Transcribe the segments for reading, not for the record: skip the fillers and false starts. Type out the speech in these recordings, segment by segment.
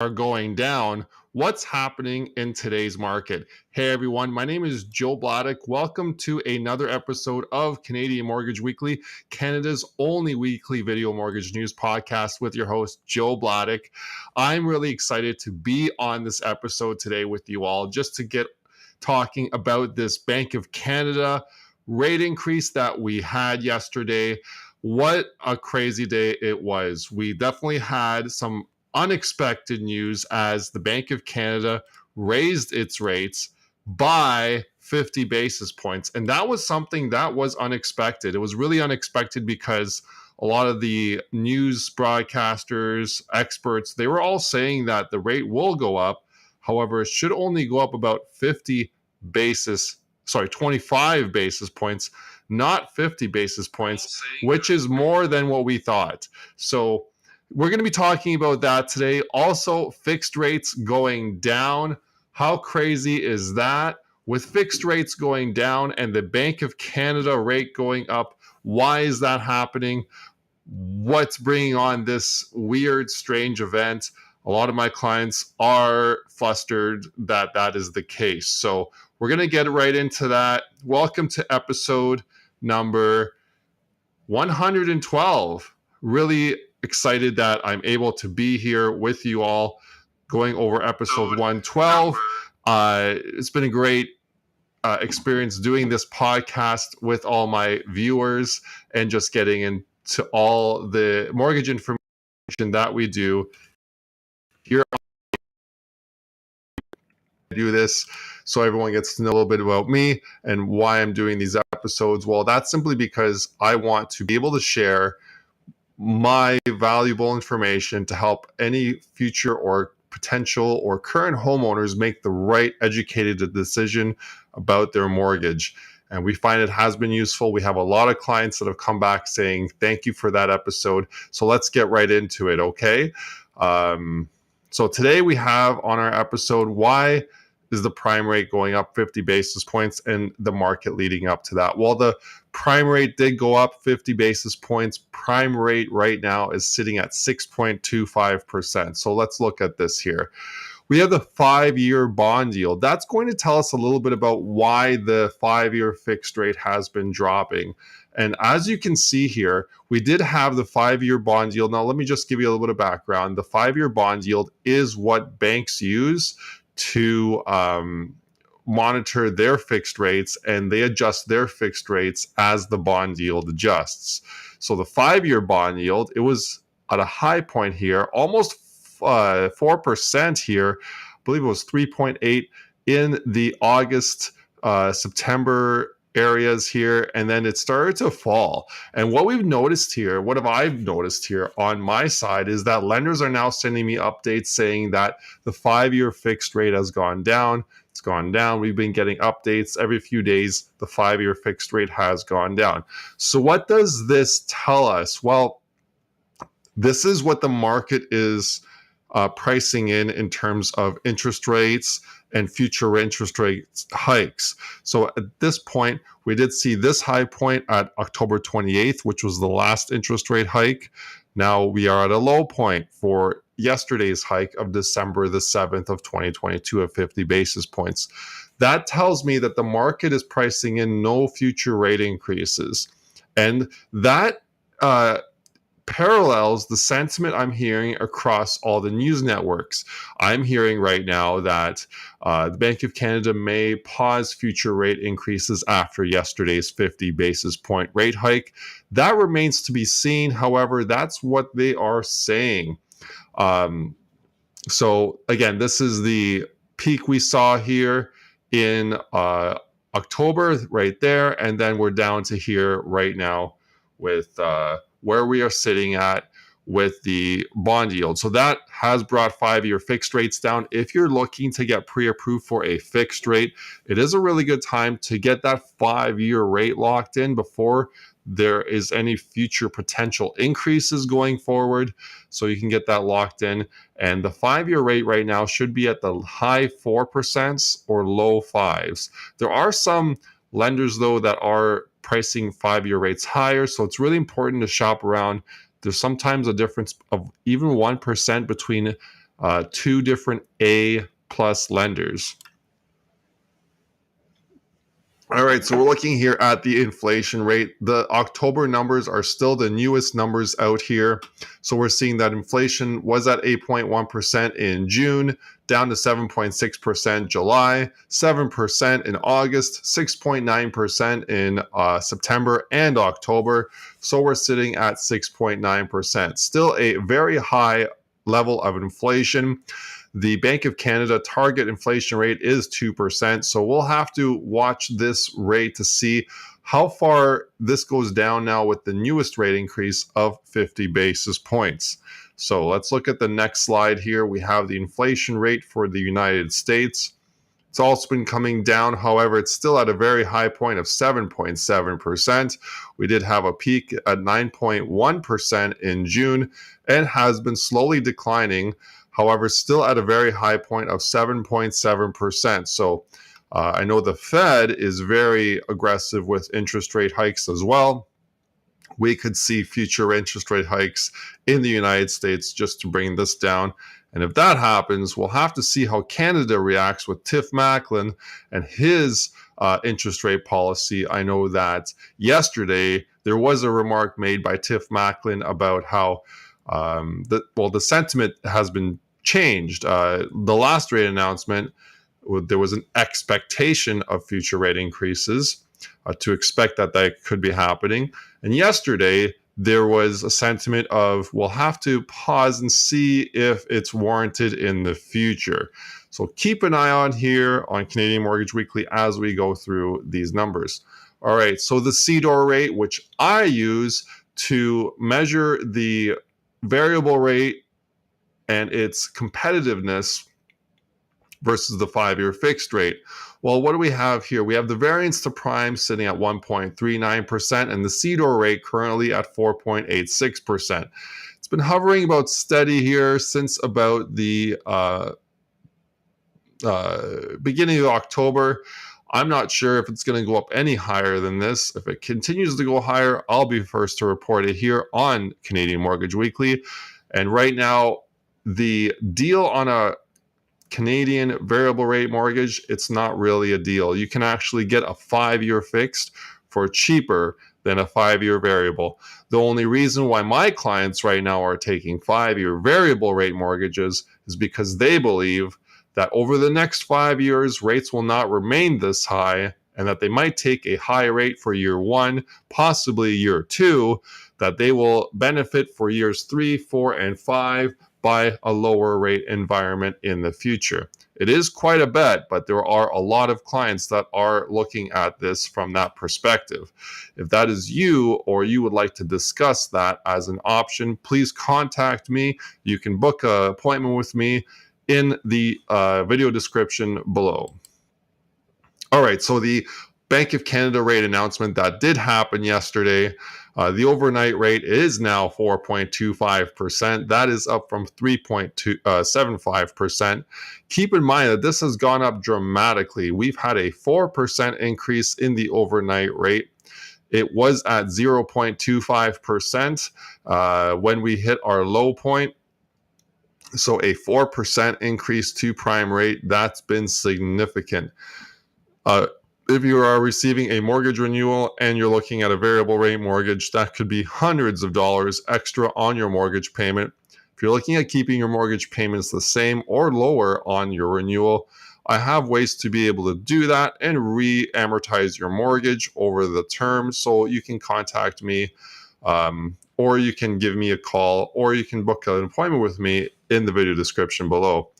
are going down. What's happening in today's market? Hey everyone, my name is Joe Bladek. Welcome to another episode of Canadian Mortgage Weekly, Canada's only weekly video mortgage news podcast with your host, Joe Bladek. I'm really excited to be on this episode today with you all, just to get talking about this Bank of Canada rate increase that we had yesterday. What a crazy day it was. We definitely had some unexpected news as the Bank of Canada raised its rates by 50 basis points. And that was something that was unexpected. It was really unexpected because a lot of the news broadcasters, experts, they were all saying that the rate will go up. However, it should only go up about 25 basis points, not 50 basis points, which is more than what we thought. So we're going to be talking about that today. Also, fixed rates going down. How crazy is that? With fixed rates going down and the Bank of Canada rate going up, why is that happening? What's bringing on this weird, strange event? A lot of my clients are flustered that that is the case. So we're going to get right into that. Welcome to episode number 112. Really excited that I'm able to be here with you all going over episode 112. It's been a great experience doing this podcast with all my viewers and just getting into all the mortgage information that we do here. I do this so everyone gets to know a little bit about me and why I'm doing these episodes. Well, that's simply because I want to be able to share my valuable information to help any future or potential or current homeowners make the right educated decision about their mortgage. And we find it has been useful. We have a lot of clients that have come back saying, thank you for that episode. So let's get right into it, okay? So today we have on our episode, why is the prime rate going up 50 basis points and the market leading up to that? Well, the prime rate did go up 50 basis points. Prime rate right now is sitting at 6.25%. So let's look at this here. We have the 5-year bond yield. That's going to tell us a little bit about why the 5-year fixed rate has been dropping. And as you can see here, we did have the 5-year bond yield. Now, let me just give you a little bit of background. The 5-year bond yield is what banks use to monitor their fixed rates, and they adjust their fixed rates as the bond yield adjusts. So the 5-year bond yield, it was at a high point here, almost 4% here. I believe it was 3.8 in the August, September areas here, and then it started to fall. And what we've noticed here, what have I noticed here on my side, is that lenders are now sending me updates saying that the 5-year fixed rate has gone down. It's gone down. We've been getting updates every few days. The 5-year fixed rate has gone down. So what does this tell us? Well, this is what the market is pricing in terms of interest rates and future interest rate hikes. So at this point, we did see this high point at October 28th, which was the last interest rate hike. Now we are at a low point for yesterday's hike of December the 7th of 2022 of 50 basis points. That tells me that the market is pricing in no future rate increases. And that parallels the sentiment I'm hearing across all the news networks. I'm hearing right now that the Bank of Canada may pause future rate increases after yesterday's 50 basis point rate hike. That remains to be seen. However, that's what they are saying. So again, this is the peak we saw here in October right there. And then we're down to here right now with where we are sitting at with the bond yield. So that has brought 5-year fixed rates down. If you're looking to get pre-approved for a fixed rate, it is a really good time to get that 5-year rate locked in before there is any future potential increases going forward. So you can get that locked in. And the 5-year rate right now should be at the high 4% or low 5s. There are some lenders, though, that are pricing 5-year rates higher. So it's really important to shop around. There's sometimes a difference of even 1% between two different A+ lenders. All right, so we're looking here at the inflation rate. The October numbers are still the newest numbers out here. So we're seeing that inflation was at 8.1% in June, down to 7.6% July, 7% in August, 6.9% in September and October. So we're sitting at 6.9%. Still a very high level of inflation. The Bank of Canada target inflation rate is 2%, so we'll have to watch this rate to see how far this goes down now with the newest rate increase of 50 basis points. So let's look at the next slide here. We have the inflation rate for the United States. It's also been coming down. However, it's still at a very high point of 7.7%. We did have a peak at 9.1% in June and has been slowly declining. However, still at a very high point of 7.7%. So I know the Fed is very aggressive with interest rate hikes as well. We could see future interest rate hikes in the United States just to bring this down. And if that happens, we'll have to see how Canada reacts with 𝗪𝗡 and his interest rate policy. I know that yesterday there was a remark made by 𝗪𝗡 about how the sentiment has been changed. The last rate announcement, there was an expectation of future rate increases to expect that could be happening. And yesterday, there was a sentiment of we'll have to pause and see if it's warranted in the future. So keep an eye on here on Canadian Mortgage Weekly as we go through these numbers. All right, so the Cedar rate, which I use to measure the variable rate and its competitiveness versus the 5-year fixed rate. Well, what do we have here? We have the variance to prime sitting at 1.39% and the Cedar rate currently at 4.86%. It's been hovering about steady here since about the beginning of October. I'm not sure if it's going to go up any higher than this. If it continues to go higher, I'll be first to report it here on Canadian Mortgage Weekly. And right now, the deal on a Canadian variable rate mortgage, it's not really a deal. You can actually get a 5-year fixed for cheaper than a 5-year variable. The only reason why my clients right now are taking 5-year variable rate mortgages is because they believe that over the next 5 years, rates will not remain this high and that they might take a high rate for year 1, possibly year 2, that they will benefit for years 3, 4, and 5 by a lower rate environment in the future. It is quite a bet, but there are a lot of clients that are looking at this from that perspective. If that is you or you would like to discuss that as an option, please contact me. You can book an appointment with me in the video description below. All right, so the Bank of Canada rate announcement that did happen yesterday. The overnight rate is now 4.25%. That is up from 3.75%. Keep in mind that this has gone up dramatically. We've had a 4% increase in the overnight rate. It was at 0.25% when we hit our low point. So a 4% increase to prime rate, that's been significant. If you are receiving a mortgage renewal and you're looking at a variable rate mortgage, that could be hundreds of dollars extra on your mortgage payment. If you're looking at keeping your mortgage payments the same or lower on your renewal, I have ways to be able to do that and re-amortize your mortgage over the term. So you can contact me or you can give me a call or you can book an appointment with me in the video description below.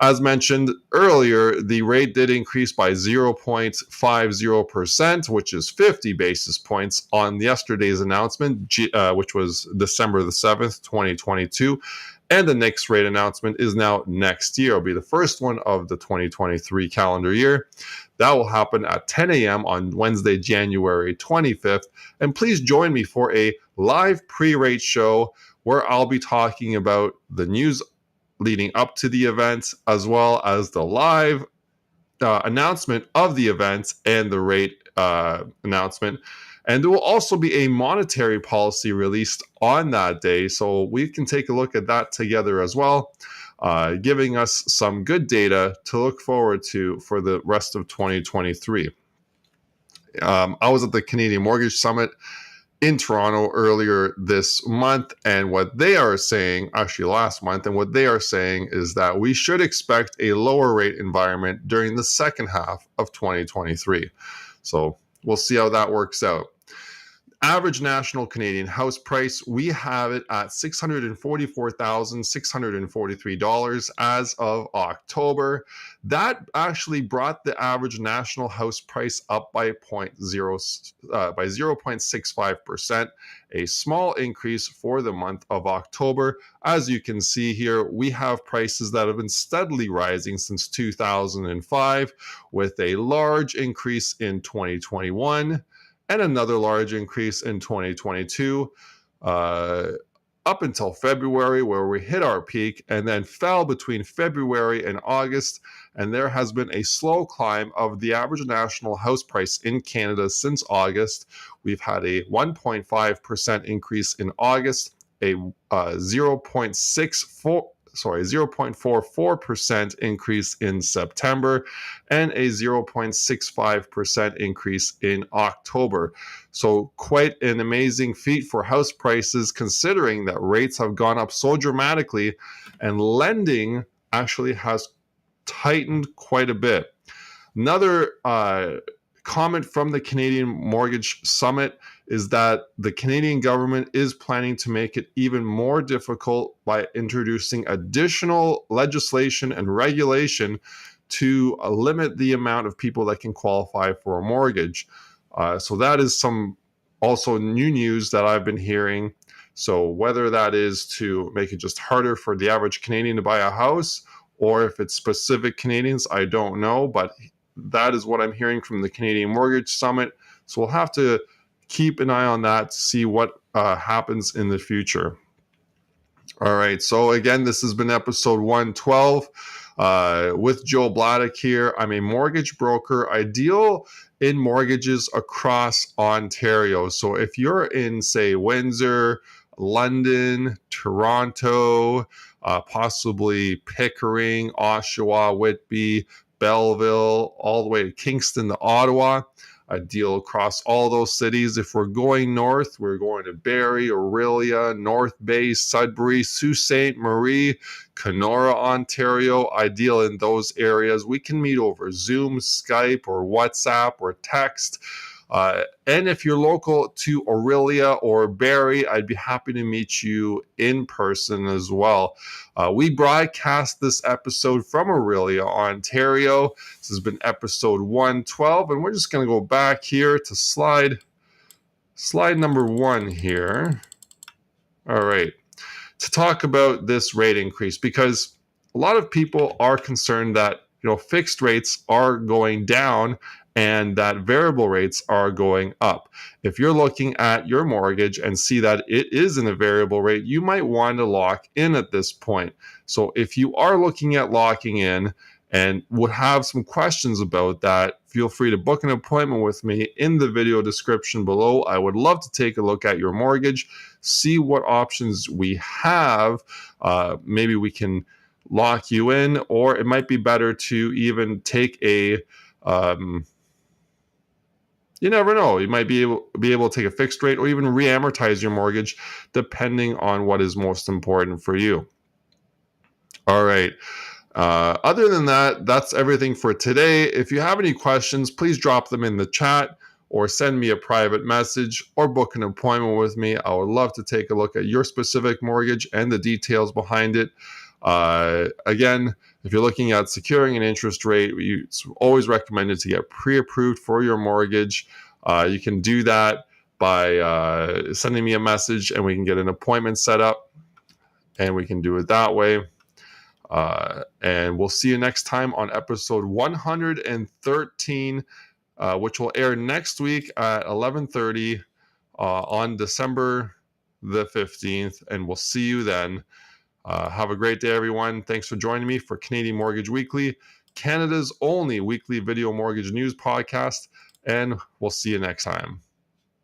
As mentioned earlier, the rate did increase by 0.50%, which is 50 basis points on yesterday's announcement, which was December the 7th, 2022. And the next rate announcement is now next year. It'll be the first one of the 2023 calendar year. That will happen at 10 a.m. on Wednesday, January 25th. And please join me for a live pre-rate show where I'll be talking about the news leading up to the event, as well as the live announcement of the event and the rate announcement. And there will also be a monetary policy released on that day, so we can take a look at that together as well. giving us some good data to look forward to for the rest of 2023. I was at the Canadian Mortgage Summit in Toronto earlier this month, and what they are saying, actually last month, and what they are saying is that we should expect a lower rate environment during the second half of 2023. So we'll see how that works out. Average national Canadian house price, we have it at $644,643 as of October. That actually brought the average national house price up by 0.65%, a small increase for the month of October. As you can see here, we have prices that have been steadily rising since 2005, with a large increase in 2021 and another large increase in 2022, up until February, where we hit our peak and then fell between February and August. And there has been a slow climb of the average national house price in Canada since August. We've had a 1.5% increase in August, a 0.44% increase in September, and a 0.65% increase in October. So quite an amazing feat for house prices, considering that rates have gone up so dramatically and lending actually has tightened quite a bit. Another comment from the Canadian Mortgage Summit is that the Canadian government is planning to make it even more difficult by introducing additional legislation and regulation to limit the amount of people that can qualify for a mortgage. So that is some also new news that I've been hearing. So whether that is to make it just harder for the average Canadian to buy a house, or if it's specific Canadians, I don't know, but that is what I'm hearing from the Canadian Mortgage Summit. So we'll have to keep an eye on that to see what happens in the future. All right. So again, this has been episode 112 with Joel Bladek here. I'm a mortgage broker. I deal in mortgages across Ontario. So if you're in, say, Windsor, London, Toronto, possibly Pickering, Oshawa, Whitby, Belleville, all the way to Kingston to Ottawa, I deal across all those cities. If we're going north, we're going to Barrie, Orillia, North Bay, Sudbury, Sault Ste. Marie, Kenora, Ontario. I deal in those areas. We can meet over Zoom, Skype, or WhatsApp, or text. And if you're local to Orillia or Barrie, I'd be happy to meet you in person as well. We broadcast this episode from Orillia, Ontario. This has been episode 112, and we're just going to go back here to slide number 1 here. All right, to talk about this rate increase, because a lot of people are concerned that fixed rates are going down and that variable rates are going up. If you're looking at your mortgage and see that it is in a variable rate, you might want to lock in at this point. So if you are looking at locking in and would have some questions about that, feel free to book an appointment with me in the video description below. I would love to take a look at your mortgage, see what options we have. Maybe we can lock you in, or it might be better to even take a you never know. You might be able to take a fixed rate or even re-amortize your mortgage, depending on what is most important for you. All right. Other than that, that's everything for today. If you have any questions, please drop them in the chat or send me a private message or book an appointment with me. I would love to take a look at your specific mortgage and the details behind it. Again, if you're looking at securing an interest rate, it's always recommended to get pre-approved for your mortgage. You can do that by sending me a message and we can get an appointment set up and we can do it that way. And we'll see you next time on episode 113, which will air next week at 11:30 on December the 15th. And we'll see you then. Have a great day, everyone. Thanks for joining me for Canadian Mortgage Weekly, Canada's only weekly video mortgage news podcast, and we'll see you next time.